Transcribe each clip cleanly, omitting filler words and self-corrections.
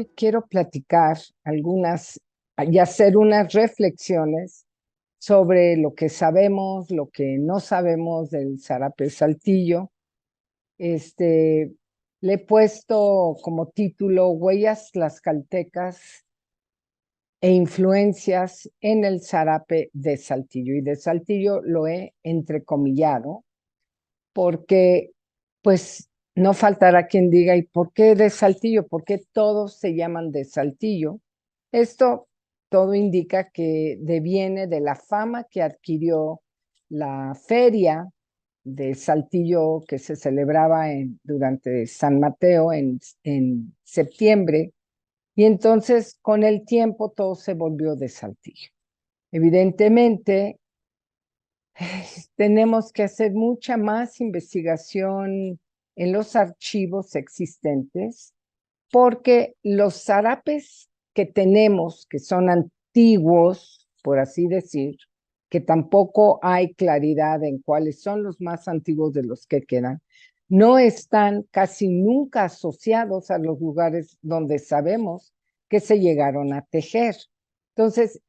hoy quiero platicar algunas y hacer unas reflexiones sobre lo que sabemos, lo que no sabemos del zarape Saltillo. Le he puesto como título Huellas tlaxcaltecas e influencias en el zarape de Saltillo. Y de Saltillo lo he entrecomillado porque, pues, no faltará quien diga, ¿y por qué de Saltillo? ¿Por qué todos se llaman de Saltillo? Esto todo indica que deviene de la fama que adquirió la feria de Saltillo que se celebraba durante San Mateo en septiembre, y entonces con el tiempo todo se volvió de Saltillo. Evidentemente, tenemos que hacer mucha más investigación en los archivos existentes, porque los zarapes que tenemos, que son antiguos, por así decir, que tampoco hay claridad en cuáles son los más antiguos de los que quedan, no están casi nunca asociados a los lugares donde sabemos que se llegaron a tejer. Entonces,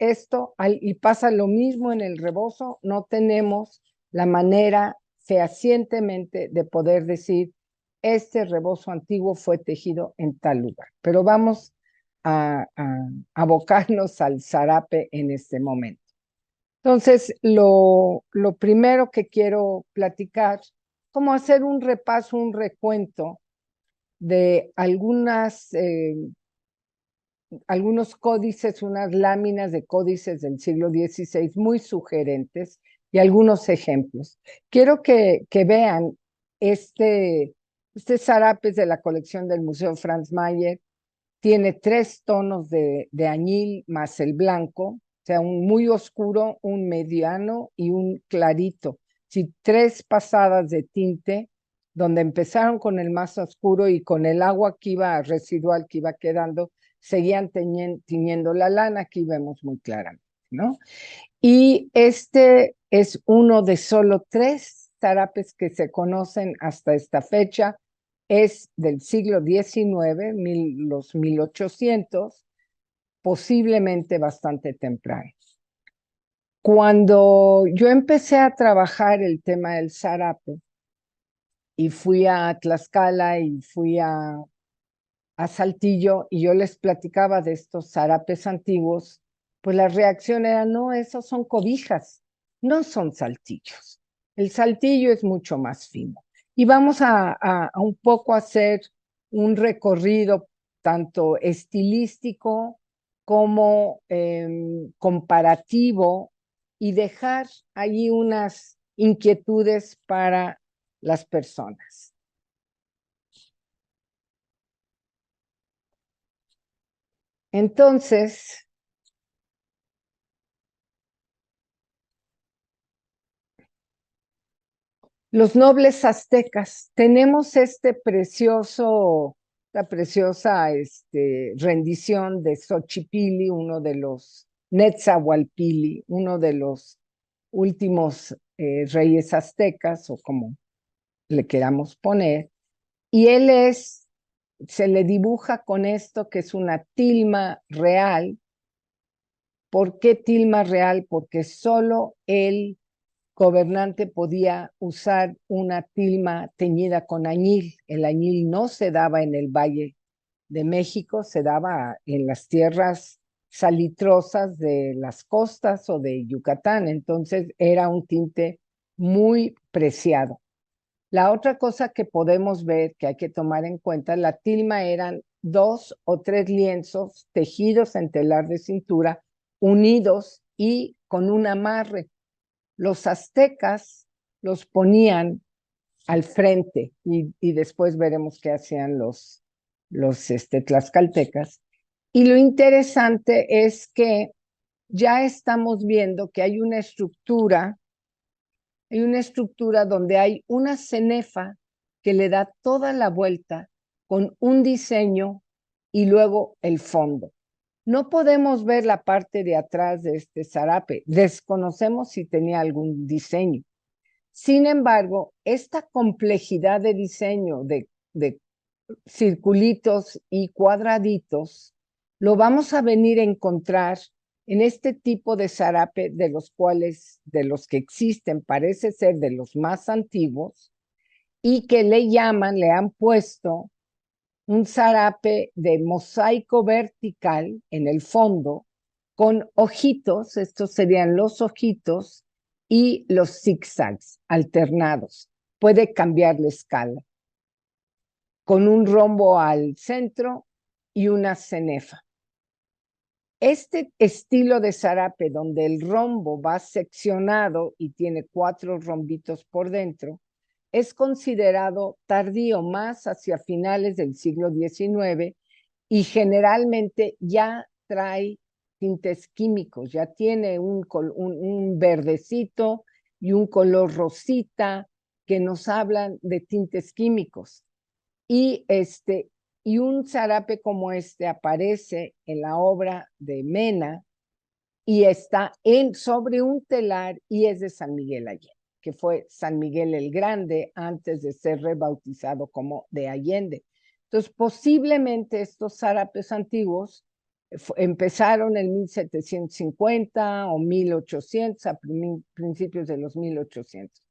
y pasa lo mismo en el rebozo, no tenemos la manera fehacientemente de poder decir, este rebozo antiguo fue tejido en tal lugar. Pero vamos a abocarnos al zarape en este momento. Entonces, lo primero que quiero platicar, como hacer un repaso, un recuento de algunos códices, unas láminas de códices del siglo XVI muy sugerentes y algunos ejemplos. Quiero que vean este zarape de la colección del Museo Franz Mayer. Tiene 3 tonos de añil más el blanco, o sea, un muy oscuro, un mediano y un clarito. Sí, 3 pasadas de tinte, donde empezaron con el más oscuro y con el agua que iba residual que iba quedando, seguían tiñendo la lana. Aquí vemos muy claramente, ¿no? Y este es uno de solo 3 zarapes que se conocen hasta esta fecha. Es del siglo XIX, los 1800, posiblemente bastante temprano. Cuando yo empecé a trabajar el tema del zarape y fui a Tlaxcala y fui a Saltillo y yo les platicaba de estos zarapes antiguos, pues la reacción era, no, esos son cobijas, no son saltillos. El saltillo es mucho más fino. Y vamos a un poco hacer un recorrido tanto estilístico como comparativo, y dejar ahí unas inquietudes para las personas. Entonces, los nobles aztecas, tenemos esta preciosa rendición de Xochipilli, uno de los Netzahualpili, uno de los últimos reyes aztecas, o como le queramos poner, y se le dibuja con esto que es una tilma real. ¿Por qué tilma real? Porque solo el gobernante podía usar una tilma teñida con añil. El añil no se daba en el Valle de México, se daba en las tierras salitrosas de las costas o de Yucatán. Entonces era un tinte muy preciado. La otra cosa que podemos ver, que hay que tomar en cuenta, la tilma eran 2 o 3 lienzos tejidos en telar de cintura, unidos y con un amarre. Los aztecas los ponían al frente, y después veremos qué hacían los tlaxcaltecas. Y lo interesante es que ya estamos viendo que hay una estructura donde hay una cenefa que le da toda la vuelta con un diseño y luego el fondo. No podemos ver la parte de atrás de este zarape, desconocemos si tenía algún diseño. Sin embargo, esta complejidad de diseño, de circulitos y cuadraditos, lo vamos a venir a encontrar en este tipo de zarape de los cuales, de los que existen, parece ser de los más antiguos, y que le han puesto un zarape de mosaico vertical en el fondo, con ojitos, estos serían los ojitos, y los zigzags alternados. Puede cambiar la escala, con un rombo al centro y una cenefa. Este estilo de zarape donde el rombo va seccionado y tiene 4 rombitos por dentro, es considerado tardío, más hacia finales del siglo XIX, y generalmente ya trae tintes químicos, ya tiene un verdecito y un color rosita que nos hablan de tintes químicos. Y, y un zarape como este aparece en la obra de Mena y está sobre un telar y es de San Miguel Allende, que fue San Miguel el Grande antes de ser rebautizado como de Allende. Entonces, posiblemente estos zarapes antiguos empezaron en 1750 o 1800, a principios de los 1800.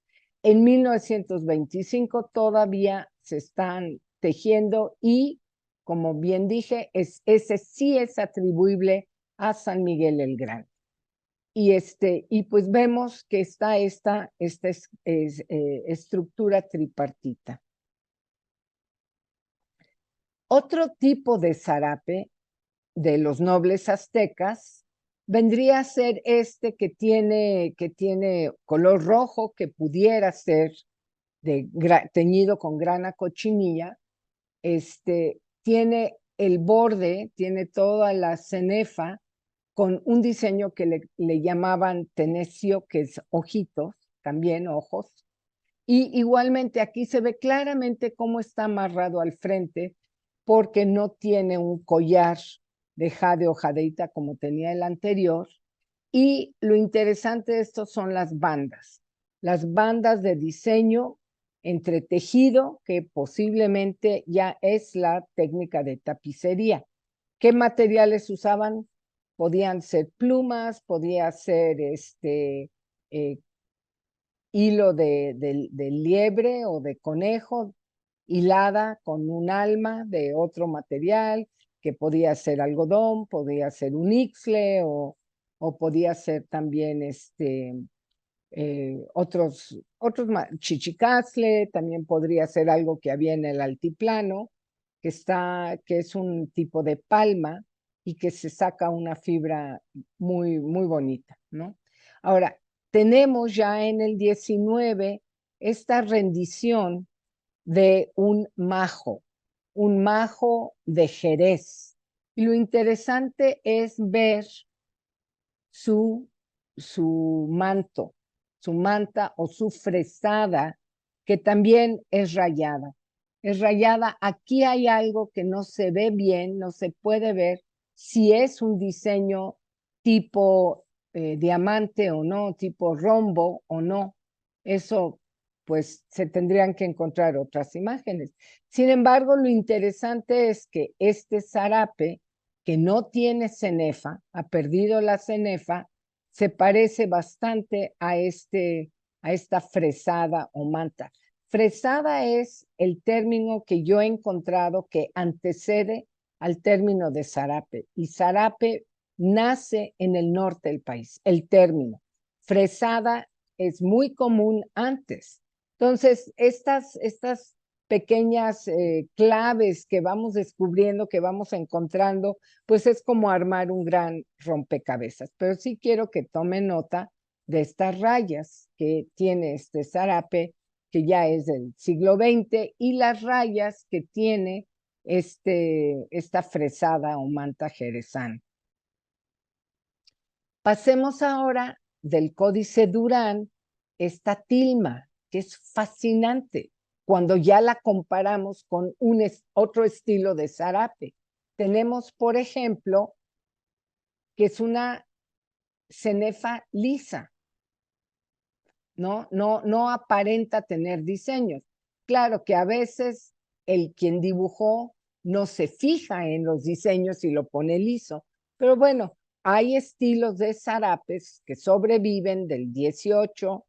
En 1925 todavía se están tejiendo y, como bien dije, ese sí es atribuible a San Miguel el Grande. Y pues vemos que está esta estructura tripartita. Otro tipo de zarape de los nobles aztecas vendría a ser este que tiene color rojo, que pudiera ser teñido con grana cochinilla. Tiene el borde, tiene toda la cenefa con un diseño que le llamaban tenecio, que es ojitos, también ojos. Y igualmente aquí se ve claramente cómo está amarrado al frente, porque no tiene un collar de jade o jadeita como tenía el anterior. Y lo interesante de esto son las bandas de diseño entretejido, que posiblemente ya es la técnica de tapicería. ¿Qué materiales usaban? Podían ser plumas, podía ser hilo de liebre o de conejo, hilada con un alma de otro material, que podía ser algodón, podía ser un ixtle o podía ser también chichicastle, también podría ser algo que había en el altiplano, que es un tipo de palma y que se saca una fibra muy, muy bonita, ¿no? Ahora, tenemos ya en el 19 esta rendición de un majo de Jerez. Y lo interesante es ver su, su manto, su manta o su fresada, que también es rayada. Es rayada. Aquí hay algo que no se ve bien, no se puede ver si es un diseño tipo diamante o no, tipo rombo o no. Eso, pues, se tendrían que encontrar otras imágenes. Sin embargo, lo interesante es que este zarape, que no tiene cenefa, ha perdido la cenefa, se parece bastante a esta fresada o manta. Fresada es el término que yo he encontrado que antecede al término de zarape, y zarape nace en el norte del país, el término. Fresada es muy común antes. Entonces, estas pequeñas claves que vamos descubriendo, que vamos encontrando, pues es como armar un gran rompecabezas. Pero sí quiero que tome nota de estas rayas que tiene este zarape, que ya es del siglo XX, y las rayas que tiene esta fresada o manta jerezana. Pasemos ahora del Códice Durán, esta tilma, que es fascinante cuando ya la comparamos con otro estilo de zarape. Tenemos, por ejemplo, que es una cenefa lisa, no aparenta tener diseños. Claro que a veces el quien dibujó no se fija en los diseños y lo pone liso. Pero bueno, hay estilos de zarapes que sobreviven del 18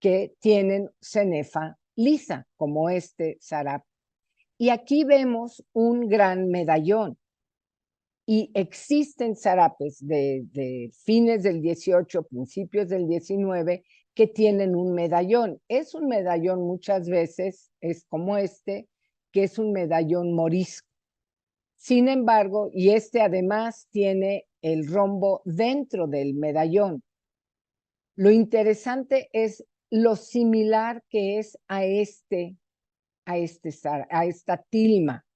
que tienen cenefa lisa, como este zarape. Y aquí vemos un gran medallón. Y existen zarapes de fines del 18, principios del 19, que tienen un medallón. Es un medallón muchas veces, es como este, que es un medallón morisco. Sin embargo, y este además tiene el rombo dentro del medallón. Lo interesante es lo similar que es a esta tilma.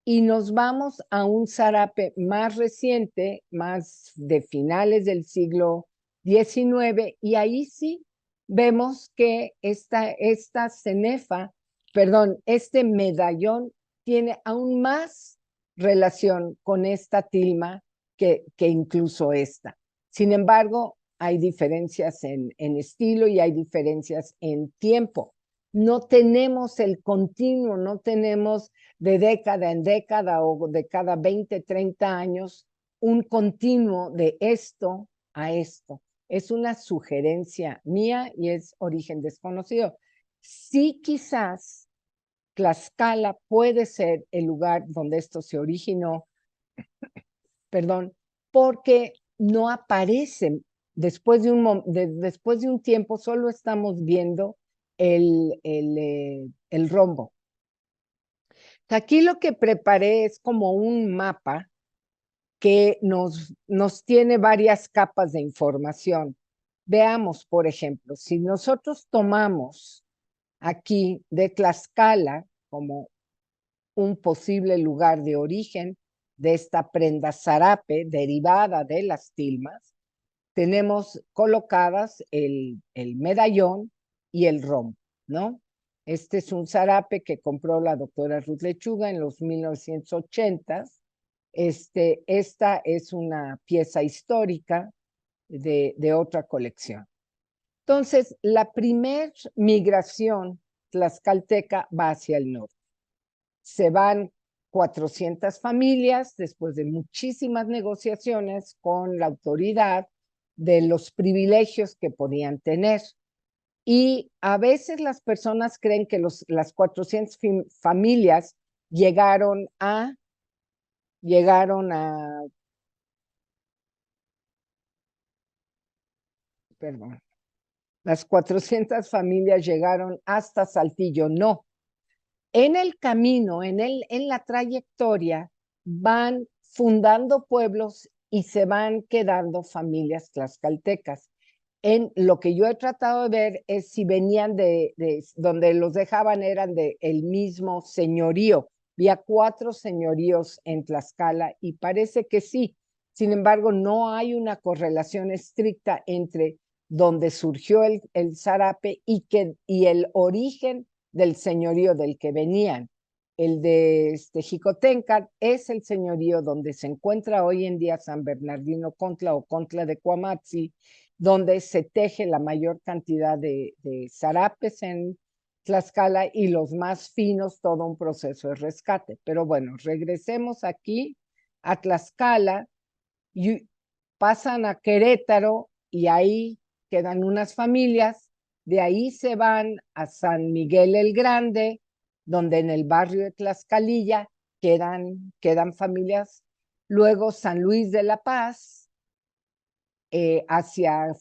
Y nos vamos a un zarape más reciente, más de finales del siglo XIX, y ahí sí vemos que esta cenefa, perdón, este medallón tiene aún más relación con esta tilma que incluso esta. Sin embargo, hay diferencias en estilo y hay diferencias en tiempo. No tenemos el continuo, no tenemos de década en década o de cada 20, 30 años un continuo de esto a esto. Es una sugerencia mía y es origen desconocido. Sí, quizás Tlaxcala puede ser el lugar donde esto se originó, perdón, porque no aparecen después de un tiempo, solo estamos viendo el rombo. Aquí lo que preparé es como un mapa que nos tiene varias capas de información. Veamos, por ejemplo, si nosotros tomamos aquí de Tlaxcala como un posible lugar de origen de esta prenda zarape derivada de las tilmas, tenemos colocadas el medallón y el rombo, ¿no? Este es un zarape que compró la doctora Ruth Lechuga en los 1980s. Esta es una pieza histórica de otra colección. Entonces, la primer migración tlaxcalteca va hacia el norte. Se van 400 familias después de muchísimas negociaciones con la autoridad de los privilegios que podían tener. Y a veces las personas creen que las 400 familias llegaron a, perdón, las 400 familias llegaron hasta Saltillo. No, en el camino, en la trayectoria, van fundando pueblos y se van quedando familias tlaxcaltecas. En lo que yo he tratado de ver es si venían donde los dejaban eran el mismo señorío. Había 4 señoríos en Tlaxcala y parece que sí. Sin embargo, no hay una correlación estricta entre donde surgió el zarape y el origen del señorío del que venían. El de Jicotencat es el señorío donde se encuentra hoy en día San Bernardino Contla o Contla de Cuamatzi, donde se teje la mayor cantidad de zarapes en Tlaxcala y los más finos, todo un proceso de rescate. Pero bueno, regresemos aquí a Tlaxcala y pasan a Querétaro y ahí quedan unas familias, de ahí se van a San Miguel el Grande, donde en el barrio de Tlaxcalilla quedan familias, luego San Luis de la Paz,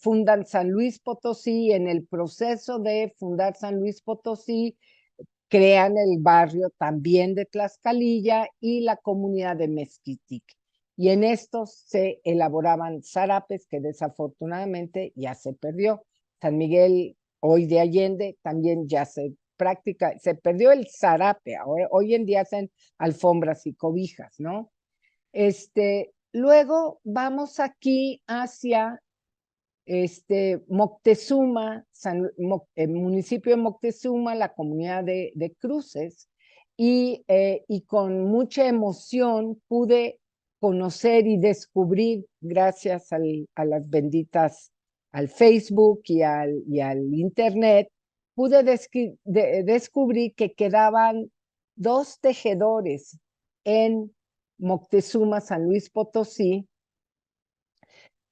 fundan San Luis Potosí, en el proceso de fundar San Luis Potosí, crean el barrio también de Tlaxcalilla y la comunidad de Mezquitic. Y en estos se elaboraban zarapes que desafortunadamente ya se perdió. San Miguel, hoy de Allende, también ya se perdió el zarape. Ahora, hoy en día hacen alfombras y cobijas, ¿no? Luego vamos aquí hacia Moctezuma, el municipio de Moctezuma, la comunidad de Cruces, y con mucha emoción pude conocer y descubrir, gracias a las benditas, al Facebook y al Internet, pude descubrir que quedaban 2 tejedores en Moctezuma, San Luis Potosí,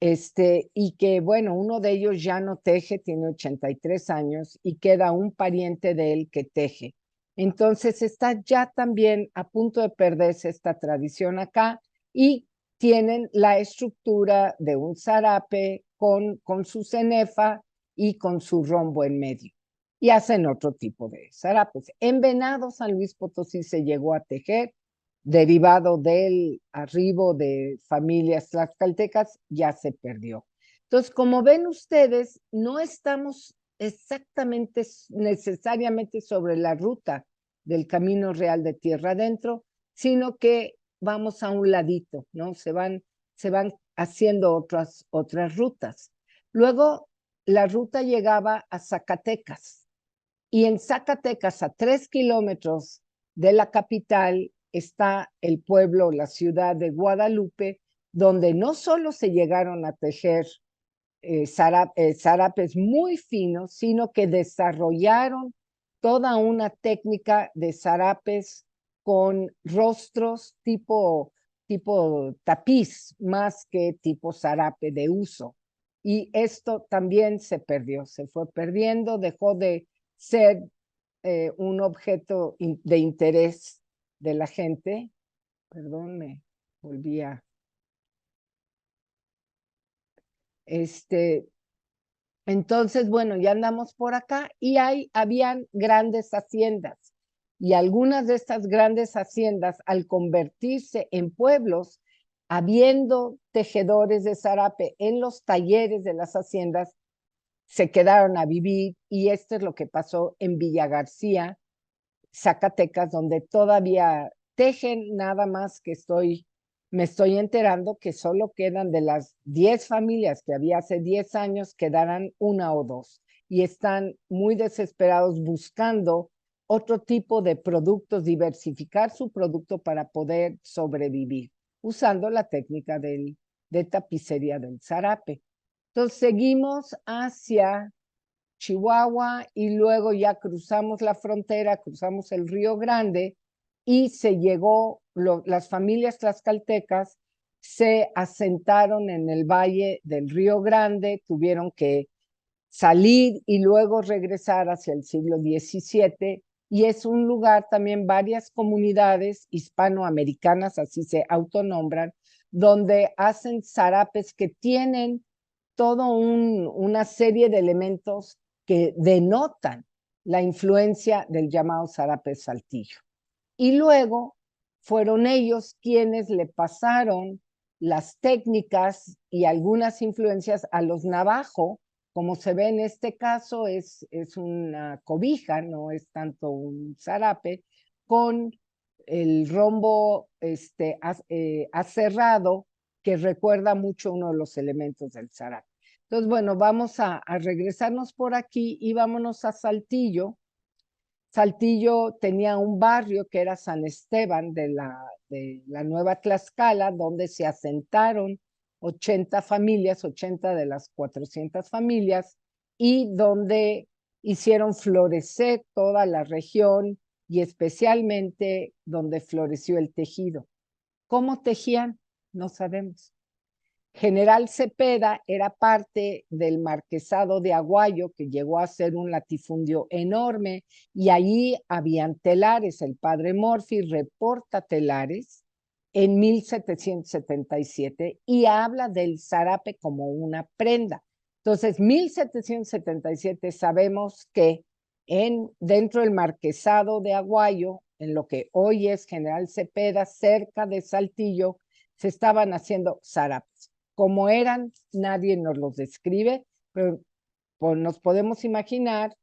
y que, bueno, uno de ellos ya no teje, tiene 83 años, y queda un pariente de él que teje. Entonces está ya también a punto de perderse esta tradición acá, y tienen la estructura de un zarape con su cenefa y con su rombo en medio. Y hacen otro tipo de zarapes. En Venado, San Luis Potosí, se llegó a tejer, derivado del arribo de familias tlaxcaltecas, ya se perdió. Entonces, como ven ustedes, no estamos exactamente necesariamente sobre la ruta del Camino Real de Tierra Adentro, sino que vamos a un ladito, ¿no? Se van haciendo otras rutas. Luego, la ruta llegaba a Zacatecas, y en Zacatecas, a 3 kilómetros de la capital, está el pueblo, la ciudad de Guadalupe, donde no solo se llegaron a tejer zarapes muy finos, sino que desarrollaron toda una técnica de zarapes con rostros tipo tapiz, más que tipo zarape de uso. Y esto también se perdió, se fue perdiendo, dejó de ser un objeto de interés de la gente. Perdón, me volví a... Entonces, bueno, ya andamos por acá y habían grandes haciendas, y algunas de estas grandes haciendas, al convertirse en pueblos, habiendo tejedores de zarape en los talleres de las haciendas, se quedaron a vivir, y esto es lo que pasó en Villa García, Zacatecas, donde todavía tejen, nada más que me estoy enterando que solo quedan de las 10 familias que había hace 10 años, quedarán 1 o 2, y están muy desesperados buscando otro tipo de productos, diversificar su producto para poder sobrevivir, usando la técnica de tapicería del zarape. Entonces seguimos hacia Chihuahua, y luego ya cruzamos la frontera, cruzamos el Río Grande, y se llegó, las familias tlaxcaltecas se asentaron en el valle del Río Grande, tuvieron que salir y luego regresar hacia el siglo XVII, y es un lugar también, varias comunidades hispanoamericanas, así se autonombran, donde hacen zarapes que tienen todo una serie de elementos que denotan la influencia del llamado zarape Saltillo. Y luego fueron ellos quienes le pasaron las técnicas y algunas influencias a los navajo. Como se ve en este caso, es una cobija, no es tanto un zarape, con el rombo aserrado, que recuerda mucho uno de los elementos del zarape. Entonces, bueno, vamos a regresarnos por aquí y vámonos a Saltillo. Saltillo tenía un barrio que era San Esteban de la Nueva Tlaxcala, donde se asentaron 80 familias, 80 de las 400 familias, y donde hicieron florecer toda la región, y especialmente donde floreció el tejido. ¿Cómo tejían? No sabemos. General Cepeda era parte del marquesado de Aguayo, que llegó a ser un latifundio enorme, y allí habían telares. El padre Morphy reporta telares en 1777 y habla del zarape como una prenda. Entonces, 1777 sabemos que dentro del marquesado de Aguayo, en lo que hoy es General Cepeda, cerca de Saltillo, se estaban haciendo zarapes. Cómo eran, nadie nos los describe, pero pues nos podemos imaginar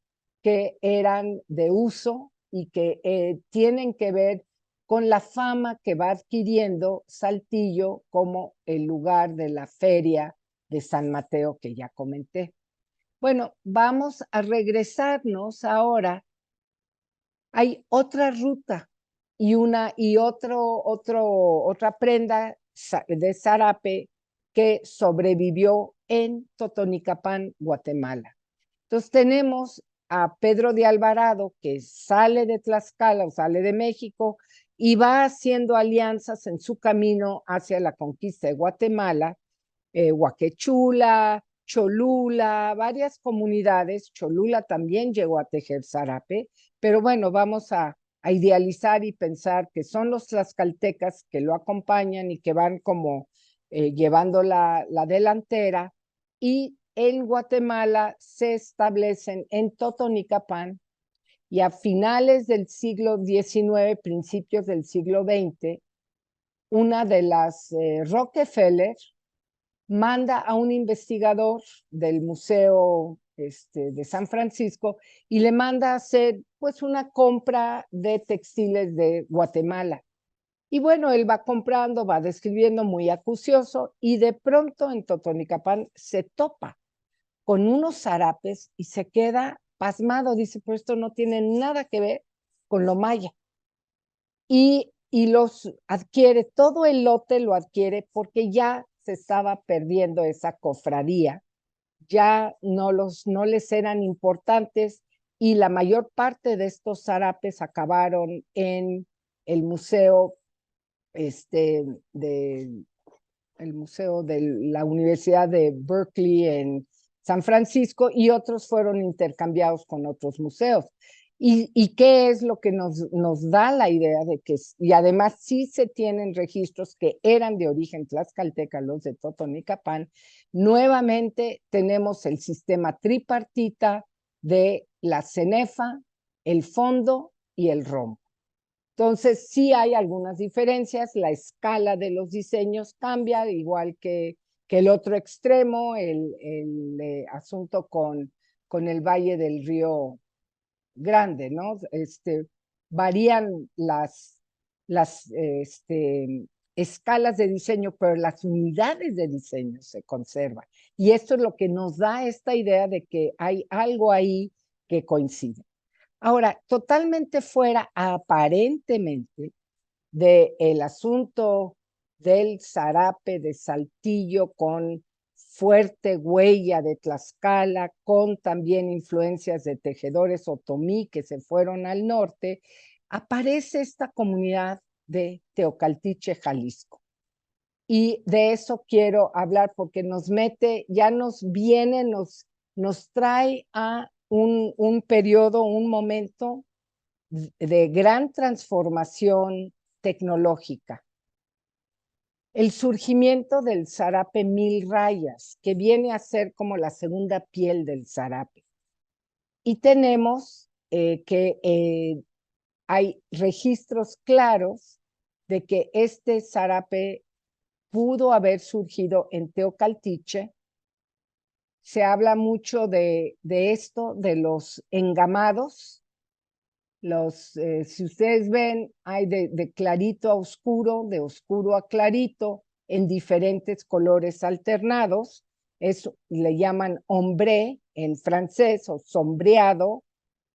que eran de uso, y que tienen que ver con la fama que va adquiriendo Saltillo como el lugar de la feria de San Mateo que ya comenté. Bueno, vamos a regresarnos ahora. Hay otra ruta y otra prenda de zarape que sobrevivió en Totonicapán, Guatemala. Entonces tenemos a Pedro de Alvarado, que sale de Tlaxcala o sale de México y va haciendo alianzas en su camino hacia la conquista de Guatemala, Huaquechula, Cholula, varias comunidades. Cholula también llegó a tejer zarape, pero bueno, vamos a idealizar y pensar que son los tlaxcaltecas que lo acompañan y que van como llevando la delantera, y en Guatemala se establecen en Totonicapán, y a finales del siglo XIX, principios del siglo XX, una de las Rockefeller manda a un investigador del Museo de San Francisco y le manda a hacer pues una compra de textiles de Guatemala. Y bueno, él va comprando, va describiendo muy acucioso, y de pronto en Totonicapán se topa con unos zarapes y se queda pasmado. Dice, pero esto no tiene nada que ver con lo maya. Y los adquiere, todo el lote lo adquiere porque ya se estaba perdiendo esa cofradía, ya no les eran importantes, y la mayor parte de estos zarapes acabaron en el museo, de, el museo de la Universidad de Berkeley en San Francisco, y otros fueron intercambiados con otros museos. ¿Y qué es lo que nos da la idea de que, y además sí se tienen registros que eran de origen tlaxcalteca, los de Totonicapán? Nuevamente tenemos el sistema tripartita de la cenefa, el fondo y el rombo. Entonces, sí hay algunas diferencias, la escala de los diseños cambia, igual que el otro extremo, el asunto con el Valle del Río Grande, ¿no? Varían las escalas de diseño, pero las unidades de diseño se conservan. Y esto es lo que nos da esta idea de que hay algo ahí que coincide. Ahora, totalmente fuera, aparentemente, del asunto del zarape de Saltillo, con fuerte huella de Tlaxcala, con también influencias de tejedores otomí que se fueron al norte, aparece esta comunidad de Teocaltiche, Jalisco. Y de eso quiero hablar porque nos mete, ya nos viene, nos trae a un periodo, un momento de gran transformación tecnológica. El surgimiento del zarape 1000 rayas, que viene a ser como la segunda piel del zarape. Y tenemos que hay registros claros de que este zarape pudo haber surgido en Teocaltiche. Se habla mucho de esto, de los engamados. Si ustedes ven, hay de clarito a oscuro, de oscuro a clarito, en diferentes colores alternados. Eso le llaman ombre en francés, o sombreado,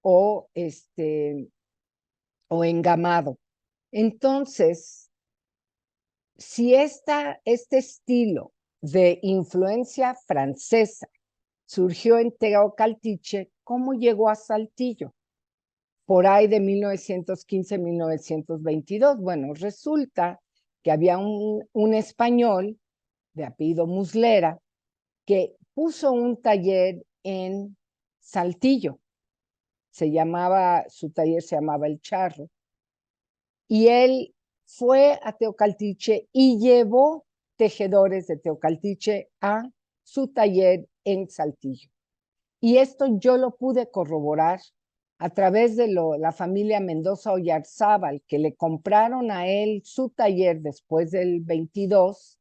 o engamado. Entonces, si este estilo de influencia francesa surgió en Teocaltiche, ¿cómo llegó a Saltillo? Por ahí de 1915-1922. Bueno, resulta que había un español de apellido Muslera que puso un taller en Saltillo. Su taller se llamaba El Charro. Y él fue a Teocaltiche y llevó tejedores de Teocaltiche a su taller en Saltillo. Y esto yo lo pude corroborar a través de la familia Mendoza Oyarzábal, que le compraron a él su taller después del 22,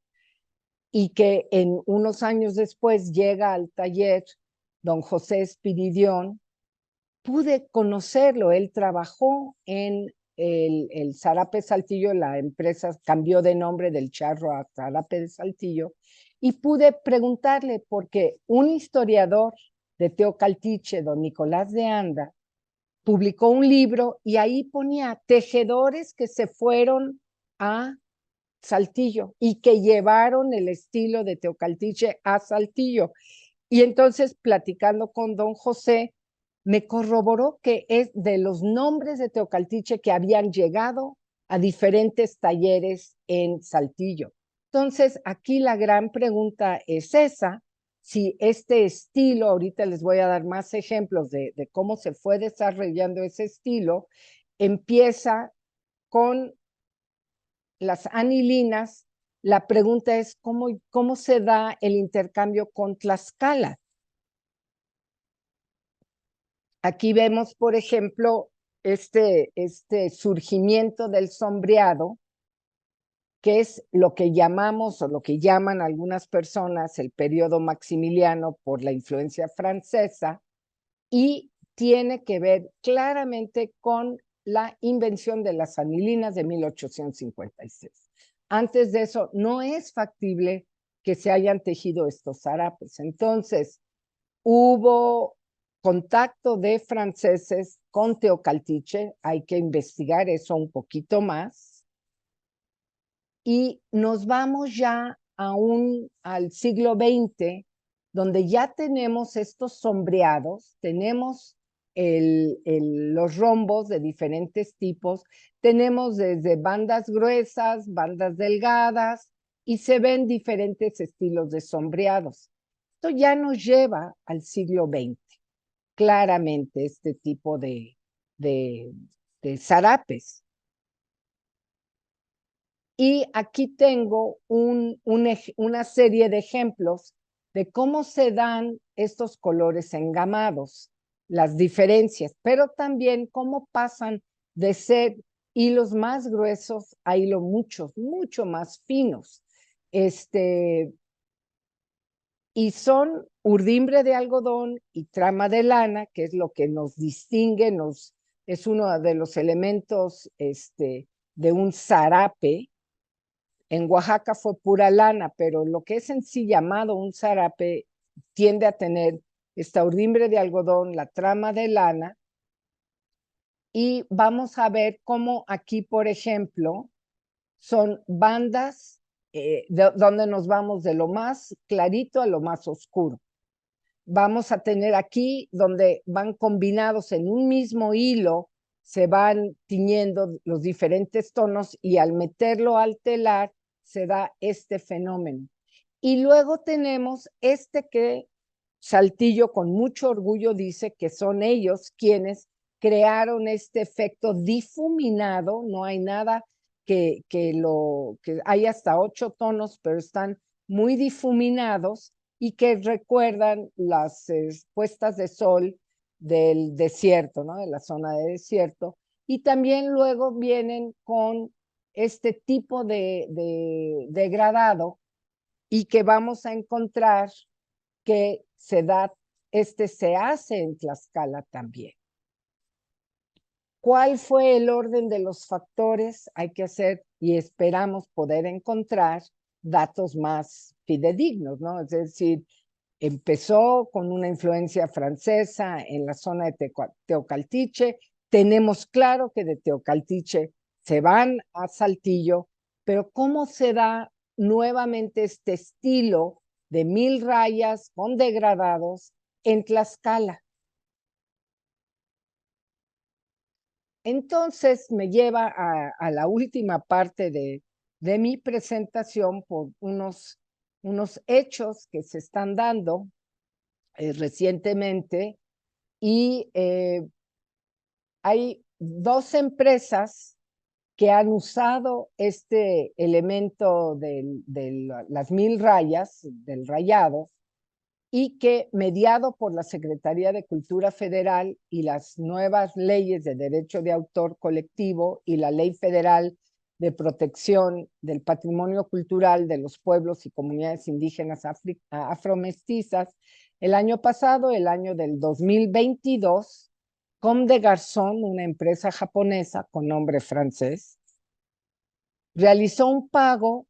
y que en unos años después llega al taller don José Espiridión. Pude conocerlo, él trabajó en el Zarape Saltillo, la empresa cambió de nombre del Charro a Zarape de Saltillo, y pude preguntarle porque un historiador de Teocaltiche, don Nicolás de Anda, publicó un libro y ahí ponía tejedores que se fueron a Saltillo y que llevaron el estilo de Teocaltiche a Saltillo. Y entonces, platicando con don José, me corroboró que es de los nombres de Teocaltiche que habían llegado a diferentes talleres en Saltillo. Entonces, aquí la gran pregunta es esa, si este estilo, ahorita les voy a dar más ejemplos de cómo se fue desarrollando ese estilo, empieza con las anilinas. La pregunta es cómo se da el intercambio con Tlaxcala. Aquí vemos, por ejemplo, este surgimiento del sombreado, que es lo que llamamos o lo que llaman algunas personas el periodo maximiliano por la influencia francesa, y tiene que ver claramente con la invención de las anilinas de 1856. Antes de eso, no es factible que se hayan tejido estos zarapes. Entonces, hubo contacto de franceses con Teocaltiche, hay que investigar eso un poquito más, y nos vamos ya al siglo XX, donde ya tenemos estos sombreados, tenemos los rombos de diferentes tipos, tenemos desde bandas gruesas, bandas delgadas, y se ven diferentes estilos de sombreados. Esto ya nos lleva al siglo XX, claramente, este tipo de zarapes. Y aquí tengo una serie de ejemplos de cómo se dan estos colores engamados, las diferencias, pero también cómo pasan de ser hilos más gruesos a hilos mucho más finos. Y son urdimbre de algodón y trama de lana, que es lo que nos distingue, es uno de los elementos de un zarape. En Oaxaca fue pura lana, pero lo que es en sí llamado un zarape tiende a tener esta urdimbre de algodón, la trama de lana, y vamos a ver cómo aquí, por ejemplo, son bandas donde nos vamos de lo más clarito a lo más oscuro. Vamos a tener aquí donde van combinados en un mismo hilo, se van tiñendo los diferentes tonos y al meterlo al telar se da este fenómeno. Y luego tenemos que Saltillo con mucho orgullo dice que son ellos quienes crearon este efecto difuminado, no hay nada que hay hasta 8 tonos, pero están muy difuminados y que recuerdan las puestas de sol del desierto, ¿no? De la zona de desierto. Y también luego vienen con este tipo de degradado y que vamos a encontrar que se hace en Tlaxcala también. ¿Cuál fue el orden de los factores? Hay que hacer y esperamos poder encontrar datos más fidedignos, ¿no? Es decir, empezó con una influencia francesa en la zona de Teocaltiche. Tenemos claro que de Teocaltiche se van a Saltillo, pero ¿cómo se da nuevamente este estilo de 1000 rayas con degradados en Tlaxcala? Entonces me lleva a la última parte de mi presentación por unos hechos que se están dando recientemente, y hay 2 empresas que han usado este elemento de las 1000 rayas, del rayado, y que mediado por la Secretaría de Cultura Federal y las nuevas leyes de derecho de autor colectivo y la Ley Federal de Protección del Patrimonio Cultural de los Pueblos y Comunidades Indígenas Afromestizas, el año pasado, el año del 2022, Comme des Garçons, una empresa japonesa con nombre francés, realizó un pago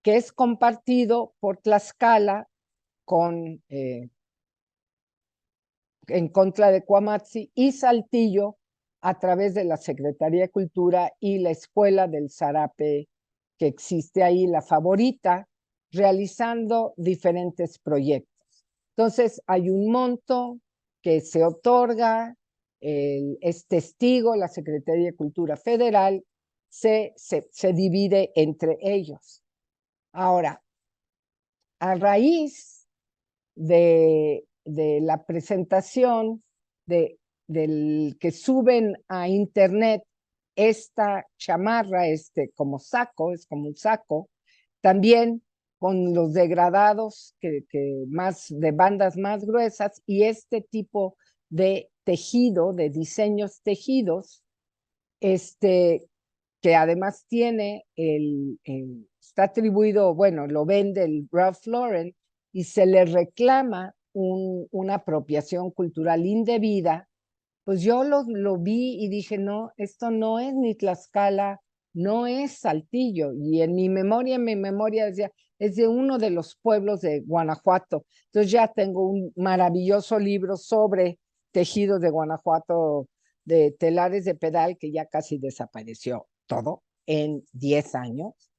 que es compartido por Tlaxcala con en contra de Cuamatzi y Saltillo a través de la Secretaría de Cultura y la Escuela del Zarape que existe ahí, la Favorita, realizando diferentes proyectos. Entonces, hay un monto que se otorga, es testigo la Secretaría de Cultura Federal, se divide entre ellos. Ahora, a raíz de la presentación del que suben a internet esta chamarra, como saco, es como un saco, también con los degradados más de bandas más gruesas y este tipo de tejido, de diseños tejidos, que además tiene está atribuido, bueno, lo vende el Ralph Lauren y se le reclama una apropiación cultural indebida. Pues yo lo vi y dije, no, esto no es ni Tlaxcala, no es Saltillo. Y en mi memoria decía, es de uno de los pueblos de Guanajuato. Entonces ya tengo un maravilloso libro sobre tejidos de Guanajuato, de telares de pedal, que ya casi desapareció todo en 10 años.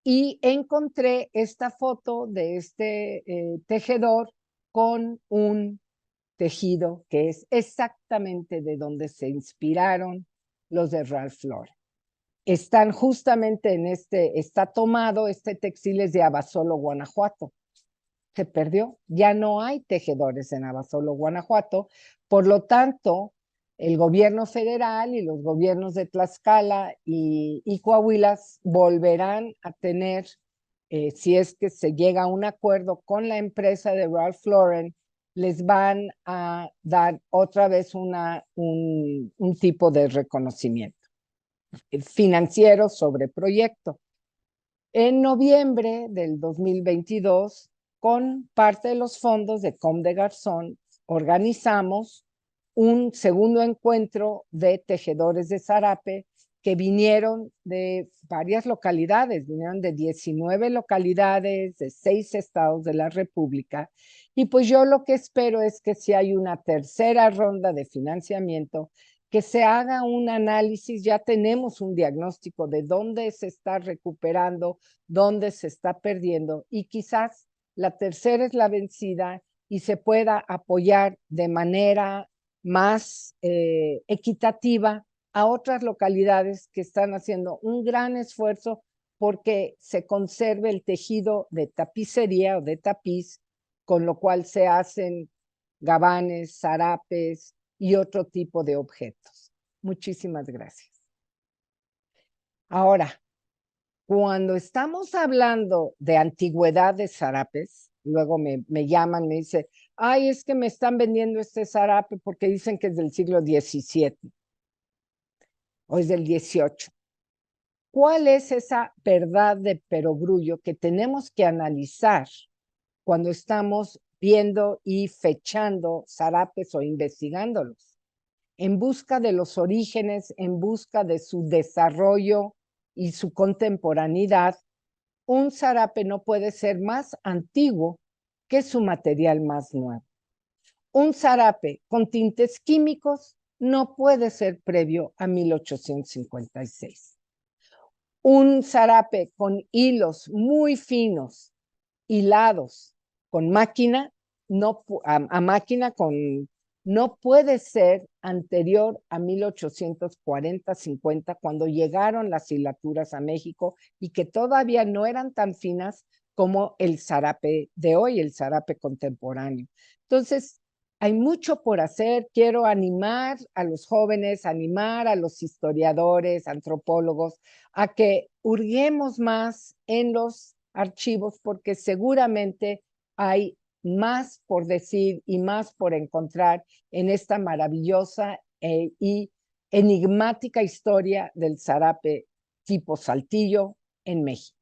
Y encontré esta foto de este tejedor con un tejido que es exactamente de donde se inspiraron los de Ralph Lauren. Están justamente está tomado, este textil es de Abasolo, Guanajuato. Se perdió, ya no hay tejedores en Abasolo, Guanajuato, por lo tanto, el gobierno federal y los gobiernos de Tlaxcala y Coahuila volverán a tener, si es que se llega a un acuerdo con la empresa de Ralph Lauren, les van a dar otra vez un tipo de reconocimiento financiero sobre proyecto. En noviembre del 2022, con parte de los fondos de Com de Garzón, organizamos un segundo encuentro de tejedores de zarape que vinieron de varias localidades, vinieron de 19 localidades, de 6 estados de la República. Y pues yo lo que espero es que si hay una tercera ronda de financiamiento, que se haga un análisis, ya tenemos un diagnóstico de dónde se está recuperando, dónde se está perdiendo y quizás la tercera es la vencida y se pueda apoyar de manera más equitativa a otras localidades que están haciendo un gran esfuerzo porque se conserve el tejido de tapicería o de tapiz, con lo cual se hacen gabanes, zarapes y otro tipo de objetos. Muchísimas gracias. Ahora, cuando estamos hablando de antigüedad de zarapes, luego me llaman, me dicen, ay, es que me están vendiendo este zarape porque dicen que es del siglo XVII o es del XVIII. ¿Cuál es esa verdad de perogrullo que tenemos que analizar cuando estamos viendo y fechando zarapes o investigándolos? En busca de los orígenes, en busca de su desarrollo y su contemporaneidad, un zarape no puede ser más antiguo que su material más nuevo. Un zarape con tintes químicos no puede ser previo a 1856. Un zarape con hilos muy finos, hilados, con máquina, a máquina no puede ser anterior a 1840-50, cuando llegaron las hilaturas a México y que todavía no eran tan finas como el zarape de hoy, el zarape contemporáneo. Entonces, hay mucho por hacer. Quiero animar a los jóvenes, animar a los historiadores, antropólogos, a que hurguemos más en los archivos porque seguramente hay más por decir y más por encontrar en esta maravillosa y enigmática historia del zarape tipo Saltillo en México.